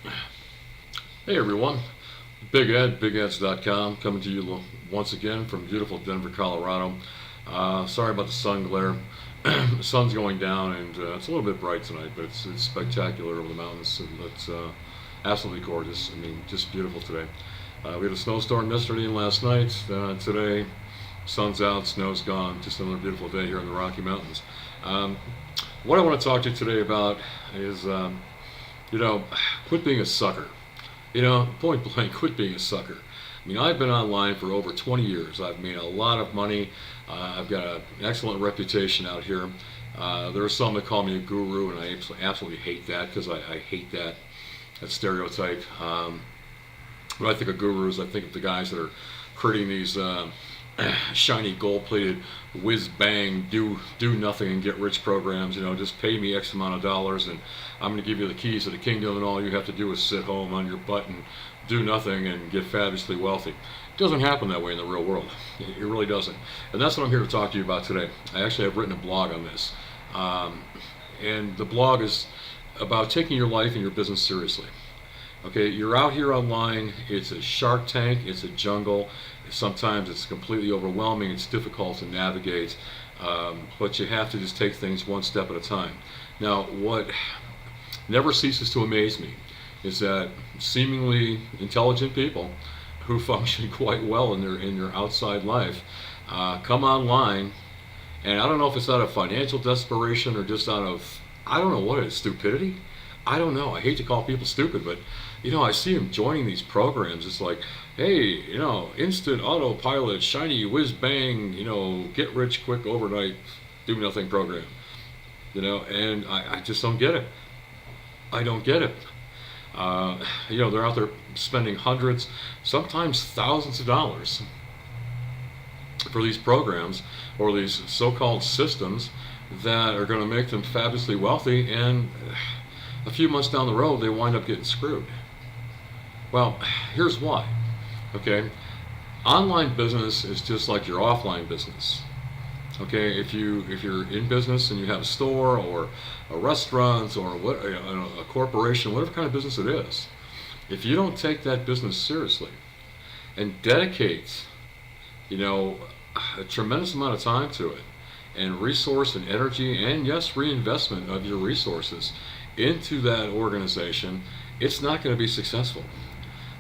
Hey everyone, Big Ed, BigEds.com, coming to you once again from beautiful Denver, Colorado. Sorry about the sun glare. The sun's going down and it's a little bit bright tonight, but it's spectacular over the mountains and it's absolutely gorgeous. I mean, just beautiful today. We had a snowstorm yesterday and last night. Today, sun's out, snow's gone. Just another beautiful day here in the Rocky Mountains. What I want to talk to you today about is, quit being a sucker. Point blank, quit being a sucker. I mean, I've been online for over 20 years. I've made a lot of money. I've got an excellent reputation out here. There are some that call me a guru, and I absolutely hate that because I hate that stereotype. When I think of gurus, I think of the guys that are creating these shiny gold-plated whiz-bang do nothing and get rich programs. Just pay me X amount of dollars and I'm going to give you the keys to the kingdom, and all you have to do is sit home on your butt and do nothing and get fabulously wealthy. It doesn't happen that way in the real world. It really doesn't. And that's what I'm here to talk to you about today. I actually have written a blog on this, and the blog is about taking your life and your business seriously. Okay, you're out here online. It's a shark tank. It's a jungle. Sometimes it's completely overwhelming. It's difficult to navigate, but you have to just take things one step at a time. Now, what never ceases to amaze me is that seemingly intelligent people who function quite well in their outside life come online, and I don't know if it's out of financial desperation or just out of, I don't know what it is, stupidity. I don't know. I hate to call people stupid, but I see them joining these programs. It's like, hey, instant autopilot, shiny whiz bang, get rich quick overnight, do nothing program. And I just don't get it. I don't get it. They're out there spending hundreds, sometimes thousands of dollars for these programs or these so-called systems that are going to make them fabulously wealthy, and a few months down the road they wind up getting screwed. Well, here's why. Okay, online business is just like your offline business. Okay, if you're in business and you have a store or a restaurant or a corporation, whatever kind of business it is, if you don't take that business seriously and dedicate, a tremendous amount of time to it, and resource and energy and yes, reinvestment of your resources into that organization, it's not going to be successful.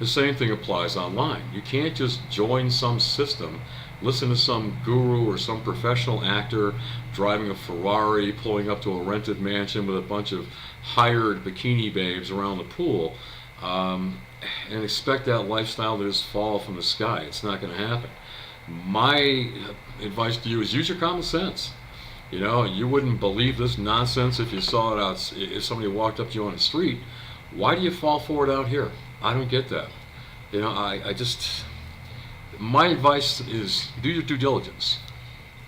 The same thing applies online. You can't just join some system, listen to some guru or some professional actor driving a Ferrari, pulling up to a rented mansion with a bunch of hired bikini babes around the pool, and expect that lifestyle to just fall from the sky. It's not going to happen. My advice to you is use your common sense. You wouldn't believe this nonsense if you saw it out, if somebody walked up to you on the street. Why do you fall for it out here? I don't get that. My advice is do your due diligence.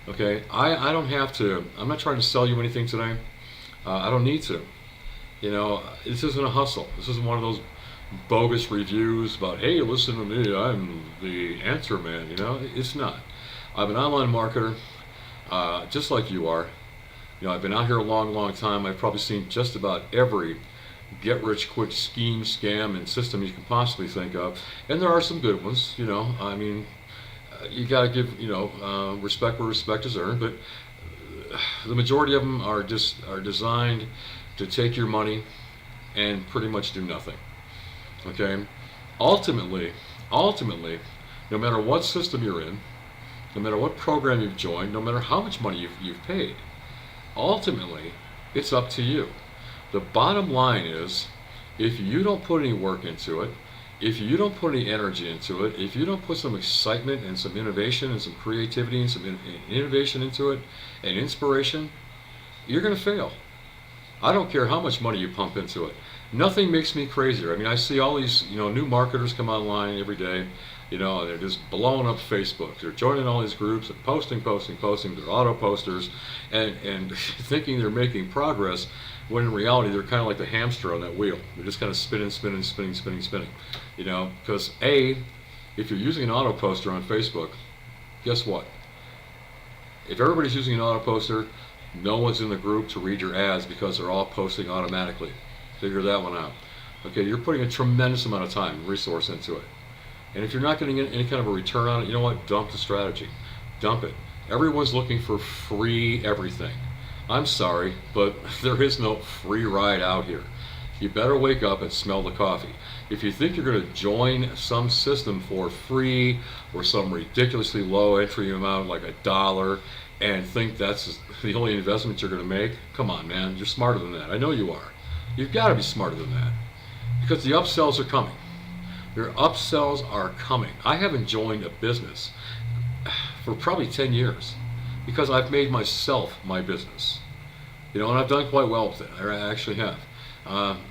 Okay, I don't have to, I'm not trying to sell you anything today. I don't need to. This isn't a hustle. This isn't one of those bogus reviews about, hey, listen to me, I'm the answer man. It's not. I'm an online marketer, just like you are. I've been out here a long time. I've probably seen just about every get-rich-quick scheme, scam, and system you can possibly think of, and there are some good ones. You got to give respect where respect is earned, but the majority of them are designed to take your money and pretty much do nothing. Okay, ultimately, no matter what system you're in, no matter what program you've joined, no matter how much money you've paid, ultimately, it's up to you. The bottom line is, if you don't put any work into it, if you don't put any energy into it, if you don't put some excitement and some innovation and some creativity and some innovation into it and inspiration, you're going to fail. I don't care how much money you pump into it. Nothing makes me crazier. I mean, I see all these, new marketers come online every day. They're just blowing up Facebook. They're joining all these groups and posting. They're auto posters and thinking they're making progress, when in reality they're kind of like the hamster on that wheel. They're just kind of spinning. Because if you're using an auto poster on Facebook, guess what? If everybody's using an auto poster, no one's in the group to read your ads because they're all posting automatically. Figure that one out. Okay, you're putting a tremendous amount of time and resource into it. And if you're not getting any kind of a return on it, you know what? Dump the strategy. Dump it. Everyone's looking for free everything. I'm sorry, but there is no free ride out here. You better wake up and smell the coffee. If you think you're going to join some system for free or some ridiculously low entry amount like $1 and think that's the only investment you're going to make, come on, man. You're smarter than that. I know you are. You've got to be smarter than that because the upsells are coming. Your upsells are coming. I haven't joined a business for probably 10 years because I've made myself my business. And I've done quite well with it. I actually have.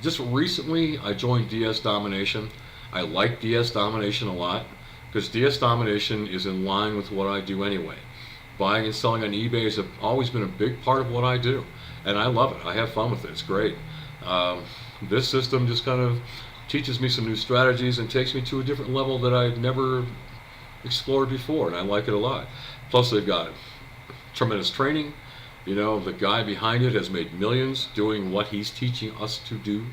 Just recently, I joined DS Domination. I like DS Domination a lot because DS Domination is in line with what I do anyway. Buying and selling on eBay has always been a big part of what I do, and I love it. I have fun with it. It's great. This system just kind of teaches me some new strategies and takes me to a different level that I've never explored before, and I like it a lot. Plus, they've got tremendous training. The guy behind it has made millions doing what he's teaching us to do,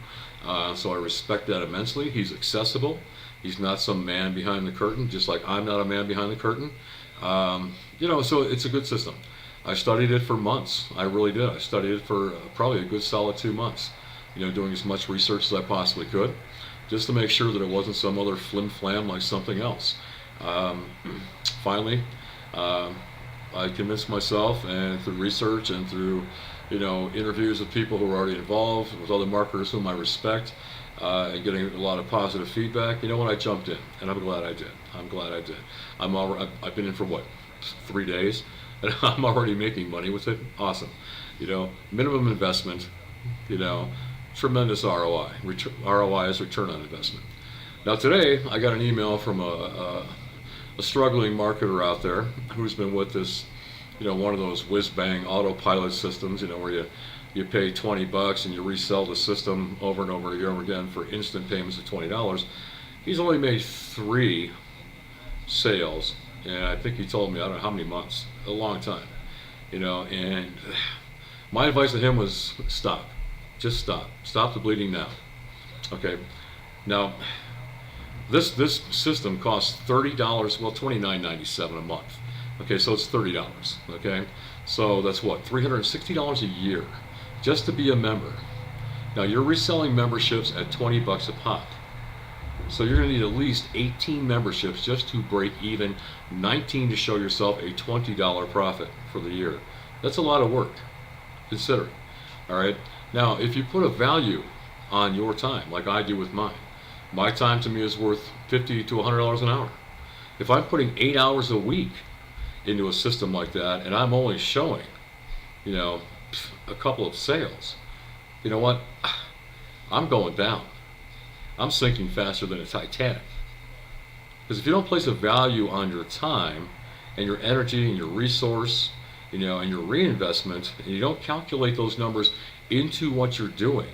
so I respect that immensely. He's accessible. He's not some man behind the curtain, just like I'm not a man behind the curtain. So it's a good system. I studied it for months. I really did. I studied it for probably a good solid 2 months, doing as much research as I possibly could, just to make sure that it wasn't some other flim-flam like something else. Finally, I convinced myself, and through research and through, interviews with people who are already involved, with other marketers whom I respect, and getting a lot of positive feedback, I jumped in, and I'm glad I did. I've been in for 3 days, and I'm already making money with it. Awesome. Minimum investment, tremendous ROI. ROI is return on investment. Now today, I got an email from a struggling marketer out there who's been with this, one of those whiz-bang autopilot systems, where you pay $20 and you resell the system over and over and over again for instant payments of $20. He's only made 3 sales, and I think he told me, I don't know how many months, a long time, and my advice to him was stop. Just stop the bleeding now. Okay, now this system costs $30, well, $29.97 a month. Okay, so it's $30. Okay, so that's what, $360 a year just to be a member. Now you're reselling memberships at $20 a pop. So you're going to need at least 18 memberships just to break even, 19 to show yourself a $20 profit for the year. That's a lot of work. Consider it. All right. Now, if you put a value on your time, like I do with mine, my time to me is worth $50 to $100 an hour. If I'm putting 8 hours a week into a system like that, and I'm only showing, a couple of sales, you know what? I'm going down. I'm sinking faster than a Titanic. Because if you don't place a value on your time and your energy and your resource, and your reinvestment, and you don't calculate those numbers into what you're doing,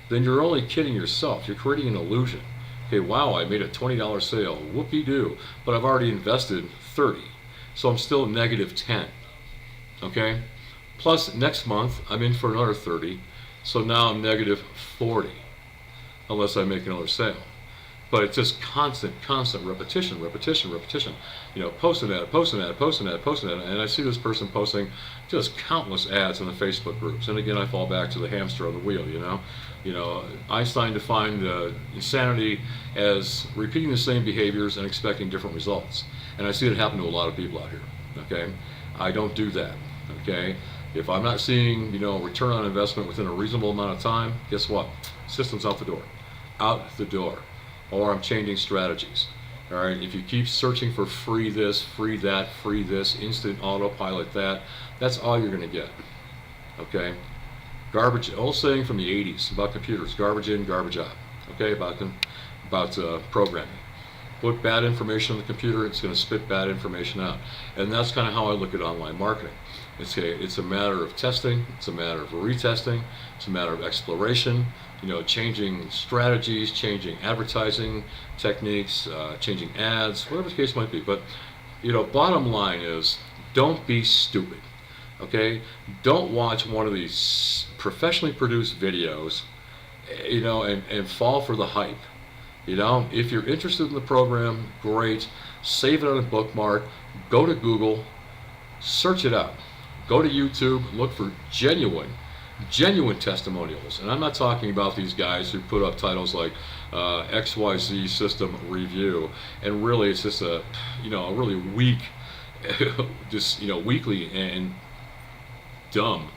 then you're only kidding yourself. You're creating an illusion. Okay, wow, I made a $20 sale. Whoopie-doo. But I've already invested 30. So I'm still negative 10. Okay? Plus, next month, I'm in for another 30. So now I'm negative 40. Unless I make another sale. But it's just constant repetition. Posting ad. And I see this person posting just countless ads in the Facebook groups. And again, I fall back to the hamster on the wheel, Einstein defined insanity as repeating the same behaviors and expecting different results. And I see it happen to a lot of people out here, okay? I don't do that, okay? If I'm not seeing, return on investment within a reasonable amount of time, guess what? System's out the door. Out the door. Or I'm changing strategies. All right, if you keep searching for free this, free that, free this, instant autopilot that, that's all you're going to get. Okay? Garbage, old saying from the 80s about computers, garbage in, garbage out. Okay, about programming. Put bad information on the computer, it's going to spit bad information out. And that's kind of how I look at online marketing. It's a matter of testing, it's a matter of retesting, it's a matter of exploration, changing strategies, changing advertising techniques, changing ads, whatever the case might be. But, bottom line is, don't be stupid, okay? Don't watch one of these professionally produced videos and fall for the hype. If you're interested in the program, great. Save it on a bookmark. Go to Google, search it out. Go to YouTube, look for genuine testimonials. And I'm not talking about these guys who put up titles like XYZ System Review, and really it's just a really weak, just weakly and dumb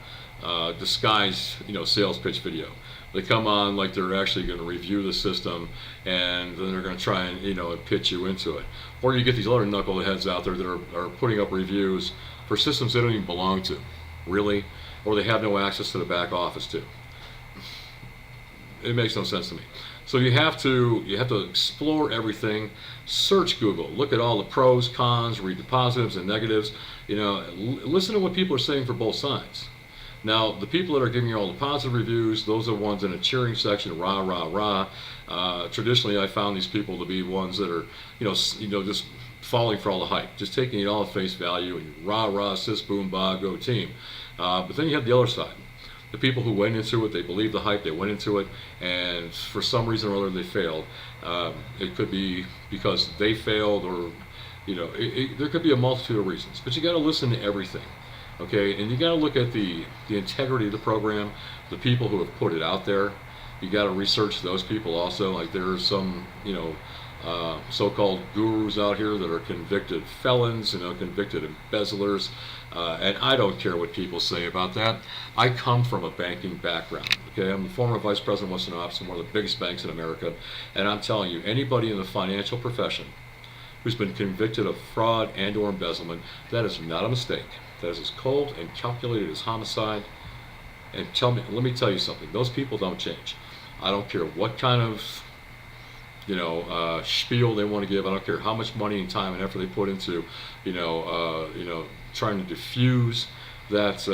disguised sales pitch video. They come on like they're actually going to review the system, and then they're going to try and pitch you into it. Or you get these other knuckleheads out there that are putting up reviews for systems they don't even belong to, really, or they have no access to the back office to. It makes no sense to me. So you have to explore everything. Search Google. Look at all the pros, cons. Read the positives and negatives. Listen to what people are saying for both sides. Now, the people that are giving you all the positive reviews, those are ones in a cheering section, rah, rah, rah. Traditionally, I found these people to be ones that are, just falling for all the hype, just taking it all at face value and rah, rah, sis, boom, bah, go team. But then you have the other side. The people who went into it, they believed the hype, they went into it, and for some reason or other they failed. It could be because they failed, or, there could be a multitude of reasons. But you got to listen to everything. Okay, and you got to look at the integrity of the program, the people who have put it out there. You got to research those people also. Like there are some, so-called gurus out here that are convicted felons, convicted embezzlers, and I don't care what people say about that. I come from a banking background. Okay, I'm the former vice president of Western Office in one of the biggest banks in America, and I'm telling you, anybody in the financial profession who's been convicted of fraud and/or embezzlement, that is not a mistake. That is as cold and calculated as homicide. And let me tell you something. Those people don't change. I don't care what kind of, spiel they want to give. I don't care how much money and time and effort they put into, trying to diffuse that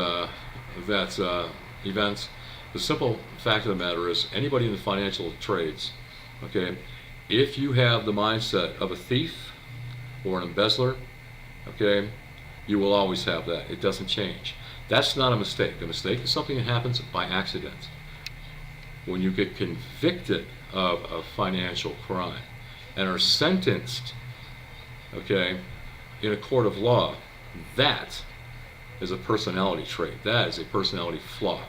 event. The simple fact of the matter is, anybody in the financial trades, okay, if you have the mindset of a thief or an embezzler, okay, you will always have that. It doesn't change. That's not a mistake. A mistake is something that happens by accident. When you get convicted of a financial crime and are sentenced, okay, in a court of law, that is a personality trait. That is a personality flaw,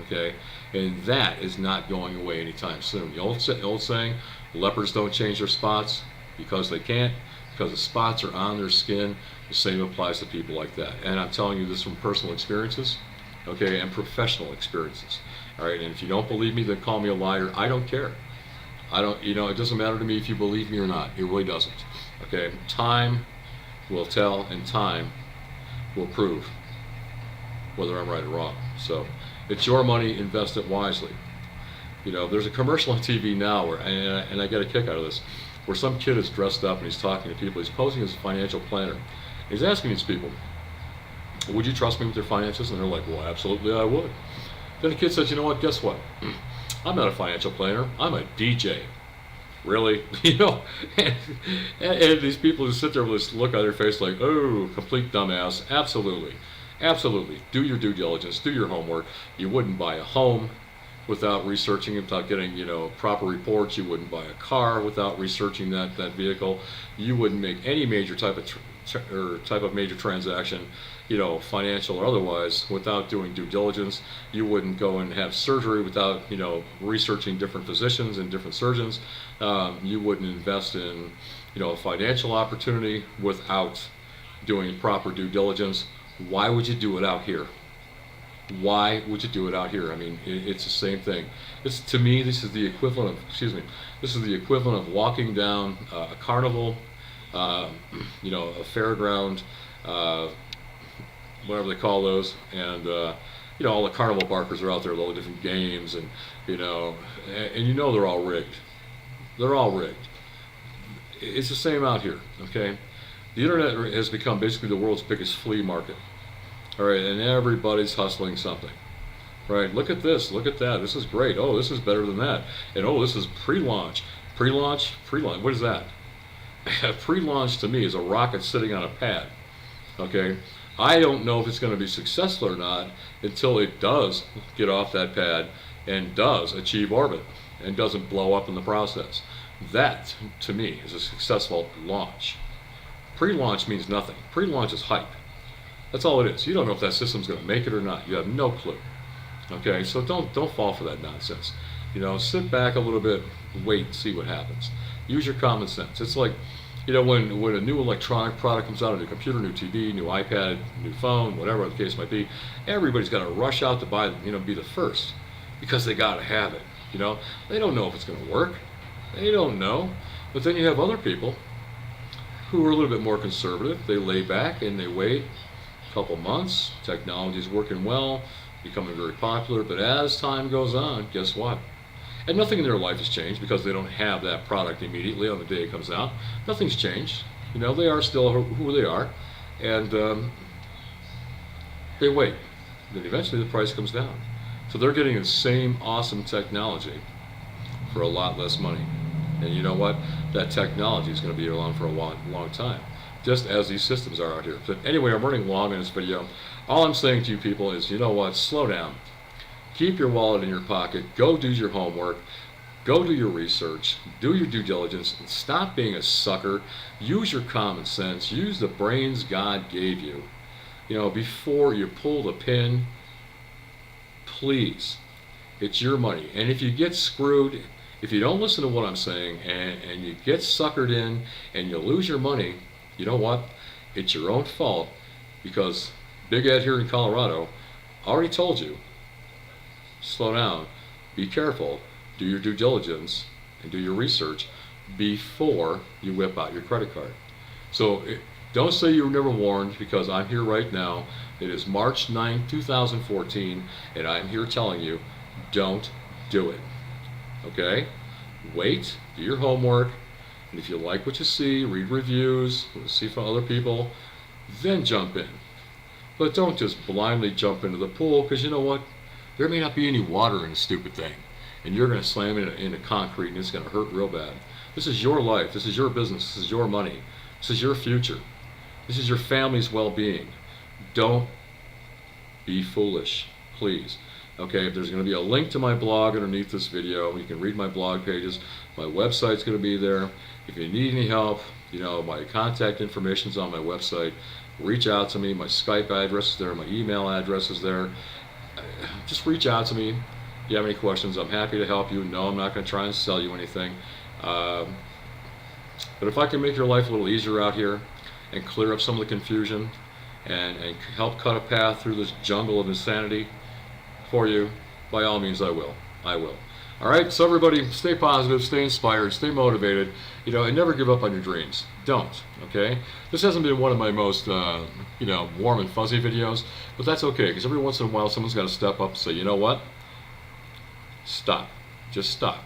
okay? And that is not going away anytime soon. The old saying, lepers don't change their spots because they can't, because the spots are on their skin. The same applies to people like that. And I'm telling you this from personal experiences, okay, and professional experiences. All right, and if you don't believe me, then call me a liar. I don't care. It doesn't matter to me if you believe me or not. It really doesn't. Okay, time will tell, and time will prove whether I'm right or wrong. So it's your money, invest it wisely. There's a commercial on TV now where, and I get a kick out of this, where some kid is dressed up and he's talking to people. He's posing as a financial planner. He's asking these people, would you trust me with your finances? And they're like, well, absolutely I would. Then the kid says, you know what, guess what? I'm not a financial planner, I'm a DJ. Really? And these people just sit there with this look on their face like, oh, complete dumbass. Absolutely. Absolutely. Do your due diligence, do your homework. You wouldn't buy a home without researching it, without getting proper reports. You wouldn't buy a car without researching that vehicle. You wouldn't make any major type of major transaction, financial or otherwise, without doing due diligence. You wouldn't go and have surgery without researching different physicians and different surgeons. You wouldn't invest in a financial opportunity without doing proper due diligence. Why would you do it out here? Why would you do it out here? I mean, it's the same thing. To me, this is the equivalent of walking down a carnival, a fairground, whatever they call those, and all the carnival barkers are out there with all the different games, and they're all rigged. They're all rigged. It's the same out here, okay? The internet has become basically the world's biggest flea market. All right, and everybody's hustling something. Right, look at this, look at that, this is great. Oh, this is better than that. And oh, this is pre-launch. Pre-launch, what is that? Pre-launch to me is a rocket sitting on a pad. Okay, I don't know if it's going to be successful or not until it does get off that pad and does achieve orbit and doesn't blow up in the process. That, to me, is a successful launch. Pre-launch means nothing. Pre-launch is hype. That's all it is. You don't know if that system's going to make it or not. You have no clue. Okay, so don't fall for that nonsense. Sit back a little bit, wait, and see what happens. Use your common sense. It's like, when a new electronic product comes out, a new computer, new TV, new iPad, new phone, whatever the case might be, everybody's got to rush out to buy, be the first, because they got to have it. They don't know if it's going to work. They don't know. But then you have other people who are a little bit more conservative. They lay back and they wait a couple months. Technology's working well, becoming very popular. But as time goes on, guess what? And nothing in their life has changed because they don't have that product immediately on the day it comes out. Nothing's changed. They are still who they are. And they wait. Then eventually the price comes down. So they're getting the same awesome technology for a lot less money. And you know what? That technology is going to be around for a long time, just as these systems are out here. But anyway, I'm running long in this video. All I'm saying to you people is, you know what? Slow down. Keep your wallet in your pocket. Go do your homework. Go do your research. Do your due diligence. And stop being a sucker. Use your common sense. Use the brains God gave you. Before you pull the pin, please. It's your money. And if you get screwed, if you don't listen to what I'm saying and you get suckered in and you lose your money, you know what? It's your own fault, because Big Ed here in Colorado already told you, slow down, be careful, do your due diligence, and do your research before you whip out your credit card. So don't say you were never warned, because I'm here right now. It is March 9, 2014, and I'm here telling you, don't do it. Okay? Wait, do your homework, and if you like what you see, read reviews, see from other people, then jump in. But don't just blindly jump into the pool, because you know what? There may not be any water in the stupid thing, and you're going to slam it into concrete, and it's going to hurt real bad. This is your life. This is your business. This is your money. This is your future. This is your family's well-being. Don't be foolish, please. Okay, there's going to be a link to my blog underneath this video. You can read my blog pages. My website's going to be there. If you need any help, my contact information is on my website. Reach out to me. My Skype address is there. My email address is there. Just reach out to me. If you have any questions, I'm happy to help you. No, I'm not going to try and sell you anything. But if I can make your life a little easier out here and clear up some of the confusion and help cut a path through this jungle of insanity for you, by all means I will. All right, so everybody, stay positive, stay inspired, stay motivated, and never give up on your dreams. Don't, okay? This hasn't been one of my most, warm and fuzzy videos, but that's okay, because every once in a while someone's got to step up and say, you know what? Stop. Just stop.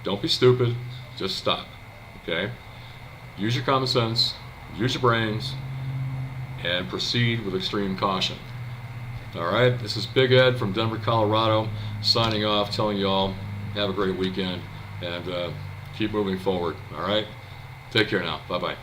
Don't be stupid. Just stop, okay? Use your common sense, use your brains, and proceed with extreme caution. Alright, this is Big Ed from Denver, Colorado, signing off, telling you all, have a great weekend, and keep moving forward. Alright, take care now. Bye-bye.